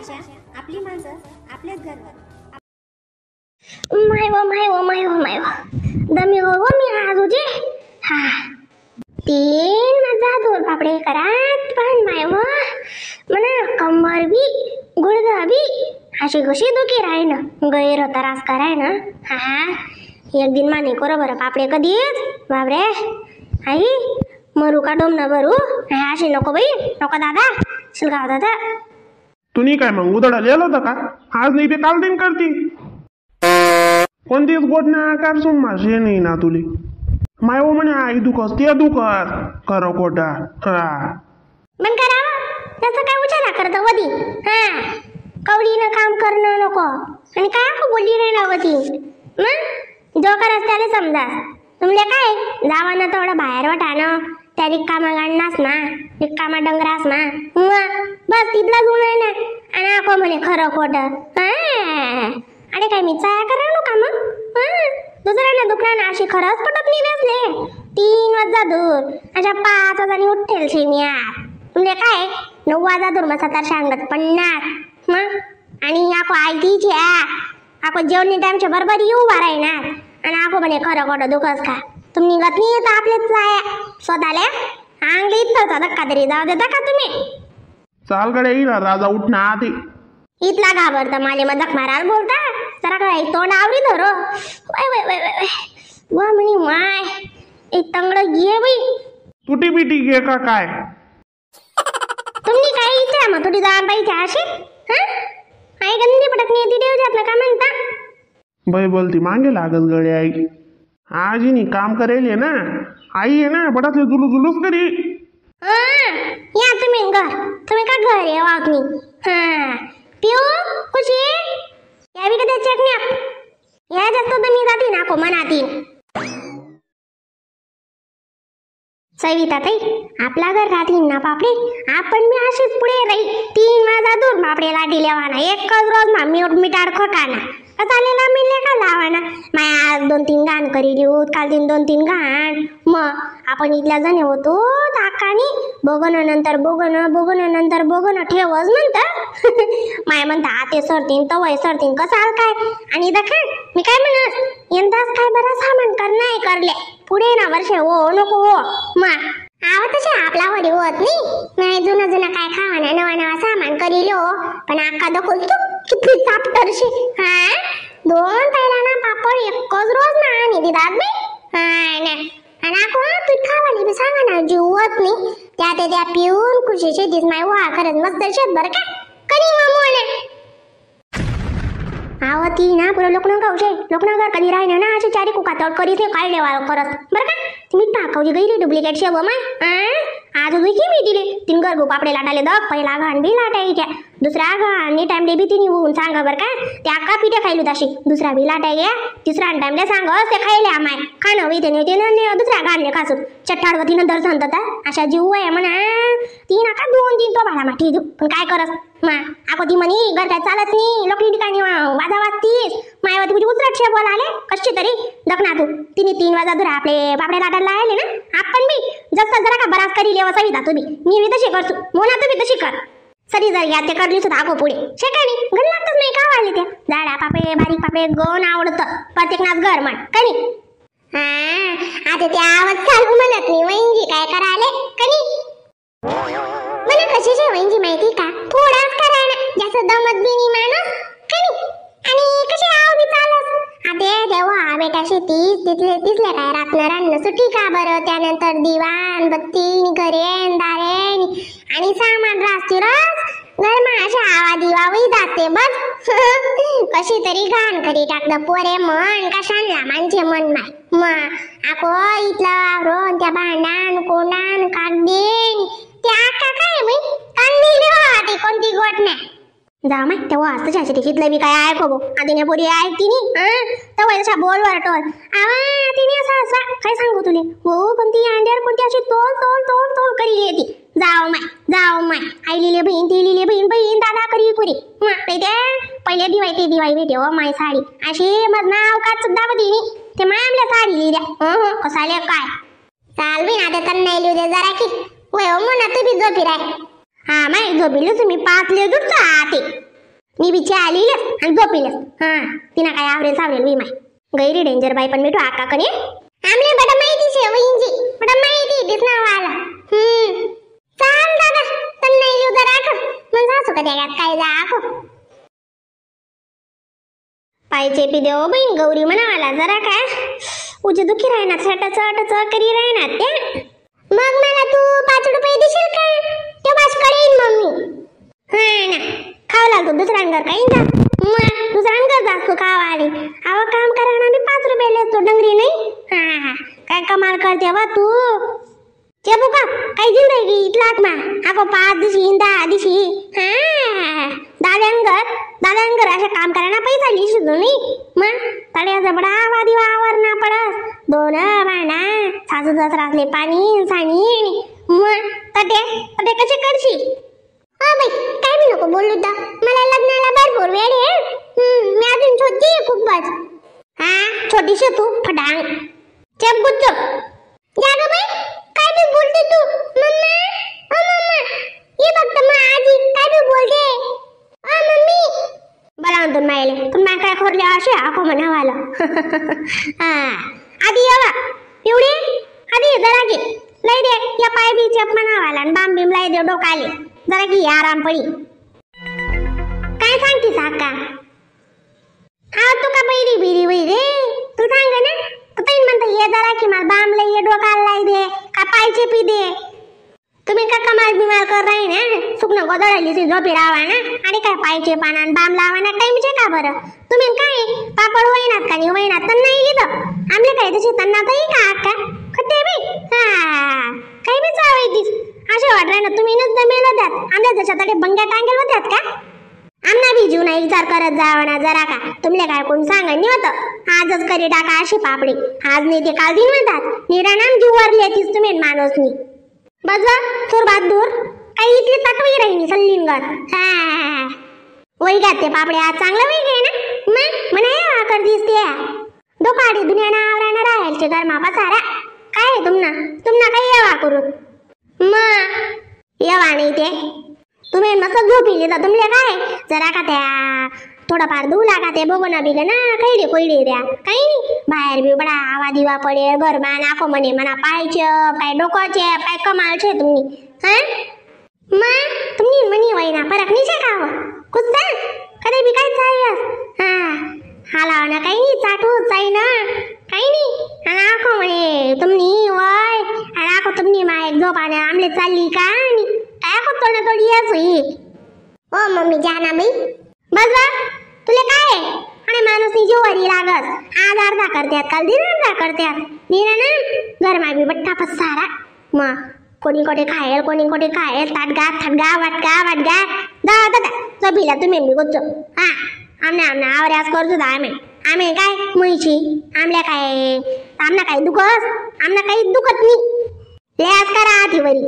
भाषा, आपली माणसं, आपलेच घर. माय दमी हो मी आज होते. हा 3 जादूर पापडे करात पण माय म्हणा कंबर बी गुडघा बी अशी कशी दुखी राही ना गैर त्रास कराय ना. हा एक दिन माने करो बरं पापडे कधी बाबरे आई मरू का डोम न भरू अशी नको बाई नको दादा शिलगाव दादा. तुम्ही काय मग उदडा लिहिलं होतं का? आज नाही ते काल दिन करती कोणतीच गोट ना आकार सोन मासे नाही ना तुले माय म्हणे आई दुखस ते दुखस करो कोटा. हा पण करावं त्याचं काय उचारा करतं वधी. हा कवडीनं काम करणं नको आणि काय आपण बोलली नाही लावती मग जो करस त्याला समजा. तुमले काय जावानं तेवढं बाहेर वाटाणं त्या रिक्कामा गाडनास ना रिक्कामा डंगरास ना बस तिथलाच उन्हा ना आणि आपण म्हणे खरं खोटं. अरे काय मी चाया करा का मग दुसऱ्यांना दुखणार अशी खरंच पटत नाही बसले 3 वाजता दूर अशा 5 वाजता उठेल शिमिया तुमले काय 9 वाजता दूर मग 7 सांगत 50 मग आणि आपण आयतीची आपण जेवणी टाइमच्या बरोबर येऊ राहणार आणि आपण म्हणे खरं खोटं दुखस का तुम्ही निघत नाही येत आपलेच चाया स्वतःला अंगली इथं धक्का तरी जाऊ देता का तुम्ही. चाल कडे येईल राजा उठणं आधी इथला घाबरता माले मदक मारायला बोलता जरा काय तोंड आवडी धरो वा म्हणी माय एक तंगड घे बाई तुटी बिटी घे का काय तुम्ही काय इच्छा मग तुझी जाण पाहिजे अशी आई गंदी पटक नाही ती देवजात ना का म्हणता बाई बोलती मागे लागत गळे आई आजीनी काम करेल ना आई आहे ना बडातले जुलूस करी. या तुम्ही का घर आहे वागणी. हा पिऊ खुशी यावी कधी चटण्या या जास्त तर मी जाते ना को मनाती. सविता ताई आपला घर राहतील ना पापडे आपण मी अशीच पुढे राही 3 वाजता दूर पापडे लाटी लेवाना एकच रोज मामी मिठाड खोकाना चालेला मिळले का लावाना माया 2-3 गाण करी लिहूत काल 2-3 गाण मग आपण इथल्या जणे होतो ताकानी बघणं नंतर बघणं ठेवच म्हणतं माया म्हणता आते सरतीन तवय सरतीन कसाल काय आणि दखा मी काय म्हणत यंदाच काय बरा सामान कर नाही करले पुढे ना वर्ष हो नको हो मग आव तसे आपला वडी होत नाही जुनं काय खावाना नवा सामान करी लो पण आका दखल तू किती चाप्टरशी. हा 2 पहिला पापड एकच रोज ना आणि दिदात बाई ना आणि आको पीठ खावाली बी सांगा ना जीवत नाही त्या पिऊन खुशीशी दिस माय वा खरंच मस्त शेत बरं का कधी मोने आवती ना पुरं लोकनगर कधी राहिना ना अशी 4 कुकातळ करी ते काय लेवा करत बरं का तुम्ही टाकवली गई डुप्लिकेट शेव माय आज की मी दिले 3 गरगू पापडे लाटाले दग पहिला घाण बी लाटायच्या दुसरा घाणी टाइमले बी तिने होऊन सांगा बरं का त्या का पिठे खायलू तशी दुसरा बी लाटाय घ्या तिसरा टाइमले सांग ते खायले आमाय खाणं बी ते दुसऱ्या घाणले खासून चट्टाळवती नंतर सांगता अशा जीव आहे म्हणा 3 आका 2-3 तो भाडा माठी देऊ पण काय करस मा आको ती म्हणी घर काय चालत नाही लोकली ठिकाणी वाजा वाजतीस मायावती तुझी उचरट शे बोलाले कशी तरी दखना तू तिने 3 वाजा धरा आपले पापड्या लाटायला आले ना आपण बी जसं जरा का बराच करी लेवा सविता तुम्ही मी तशी करतो मोना तुम्ही तशी कर सरी जर या ते करली सुद्धा आगो पुढे शेकाणी घरी लागतच नाही का वाढले त्या जाड्या पापे बारीक पापे गण आवडतं प्रत्येक नाच घर म्हण कणी. आता ते आवाज चालू म्हणत नाही वहिंजी काय कराले कणी मला कशाची वहिंजी माहिती का थोडाच करा ना जास्त दमत बी नाही माणूस कणी आणि कशी आव बी चालत आता तेव्हा बेटाशी तिथले काय रात्र सुट्टी का बरं त्यानंतर दिवाण बत्ती घरे दारे आणि सामान रास्तीरच घर अशा आवा दिवावी जाते बघ कशी तरी घाण करी टाकलं पोरे मन कशाला माणसे मन माय मग आको इथलं रोन त्या भांडान कोंडान कागदेन त्या आका काय मी कांदी कोणती गोट नाही जा माय तेव्हा असतं जायचं तिथलं बी काय ऐको भो आधीने पोरी ऐकती नी तेव्हा तशा बोलवर टोल तिने असं काय सांगू तुले हो पण ती अंड्यावर कोणती अशी तोल करी येते जाव माय आई लिहिले बहीण ती लिहिले बहीण दादा करी पुरी ते पहिले दिवाई भेटे हो माय साडी अशी मग नाव का सुद्धा बघिनी ते माय आपल्या साडी लिहिल्या कसाले काय चाल बी ना तर नाही लिहू दे जरा की वय हो म्हणा तू बी झोपी राय हा माय झोपिलो तुम्ही 5 ले दुटता ते मी बिचा आलीलच आणि झोपिलच. हा तिना काय आवरेल सावरेल मी माय गैरी डेंजर बाई. पण मी तो आकाकडे आमले बडा माहिती छे वहिंजी, बडा माहिती दिस नाव आला. चाल दादा तन नाही लिव जरा आखो मन सासू का त्यात काय जा आखो पायचे पी देव बहीण गौरी म्हणाला जरा काय उजे दुखी राहणार चट करी राहणार त्या. मग मला तू 5 रुपये देशील का? तेव्हाच कळेल मम्मी. हा ना खाव लागतो दुसऱ्यांगर काही जा मग दुसऱ्यांगर जास्त खावाले. अहो काम करायला मी 5 रुपये लेतो डंगरी नाही. हा काय कमाल करते वा तू. चेपू का काही जिंदगी इतलाक मा आको 5 दिवशी 10 दिवशी. हा दाद्यांगर अशा काम करायला पैसा लिहिशी तुम्ही मग तड्याचा बडा आवादी वावर ना पडस 2 भांडा सासू सासरासले पाणी साणी मग तटे कसे करशील. हो बाई काय बी नको बोलू दा मला लग्नाला भरपूर वेळ आहे. मी अजून छोटी आहे खूपच. हा छोटीशी तू फटांग चप गुच्चप जागा बाई काय बी बोलते तू. मम्मा ओ मम्मा ये फक्त मा आजी काय बी बोलते. ओ मम्मी बोलावून मायले पण मा काय खोरले असे आखो म्हणावाला. हा आधी यावा पिवडे आधी जरा घे लय दे या पाय बी चप म्हणावाला आणि बाम बिम लय दे डोकाले जरा घे आराम पडी. काय सांगतीस आका? हा तू का बैरी बिरी वै रे तू सांग ना. तू ताईन म्हणता ये जरा की मला बाम लय ये डोकाला लय दे का पायचे पी दे. तुम्ही का कमाल बिमार कर राही ना सुकणं गोदळली सी झोपी राहा ना आणि काय पायचे पाना बाम लावा ना टाइमचे का बरं. तुम्ही काय पापड वैनात का नाही वैनात तर नाही लिहिलं आमले काय तसे त्यांना तरी का आका खट्टे बी. हा काही बी चावायतीस असे वाटलं ना तुम्ही नच दमेला द्यात आमल्या त्याच्याकडे बंग्या टांगेल होत्यात का. आमना बी जीव नाही विचार करत जावा ना जरा का. तुमले काय कोण सांगा नाही होतं आजच करी टाका अशी पापडी आज नाही ते काल दिन म्हणतात निराणाम जीव वरल्याचीच तुम्ही माणूस नाही. बजवा थोर बात दूर काही इथली तटवी राहिली सल्लीनगत. हा वही गाते पापडे आज चांगलं वही घे ना मग म्हणा कर दिसते दोकाडी दुनिया आवरायला राहायचे गरमा पसारा काय तुमना काही यावा करू मग येवा नाही ते. तुम्ही मस्त झोपिले तर तुमले काय जरा का त्या थोडाफार धुला का ते बघू ना बिग ना काही कोयडे द्या काही नाही बाहेर बी बडा आवा दिवा पडे गरमा नाको म्हणे म्हणा पायचे काय डोकंचे काय कमालचे तुम्ही. हा मग तुम्ही म्हणी वैना फरक नाही का कुस्ता कधी बी काय चालस. हा हाला ना काही नाही चाटू चाई ना काही नाही आणि आखो म्हणे तुम्ही वय आणि आखो तुम्ही मा एक झोपाने आमले चालली का आणि काय आखो तोडा तोडी याच. ओ मम्मी जाना बाई बस तुला काय आणि माणूसनी जीवारी लागस आज अर्धा करत्यात काल दिन अर्धा करत्यात निरा ना गरमा बी बट्टा पसारा. मग कोणी कोठे खायल थाटगा वाटगा दादा चबिला तुम्ही बी गोच्चो. हा आमने आवऱ्यास करतो दा आम्ही काय मुळीची आमल्या काय आमना काही दुखस आमना काही दुखत नाही लयास करा आधी वरी.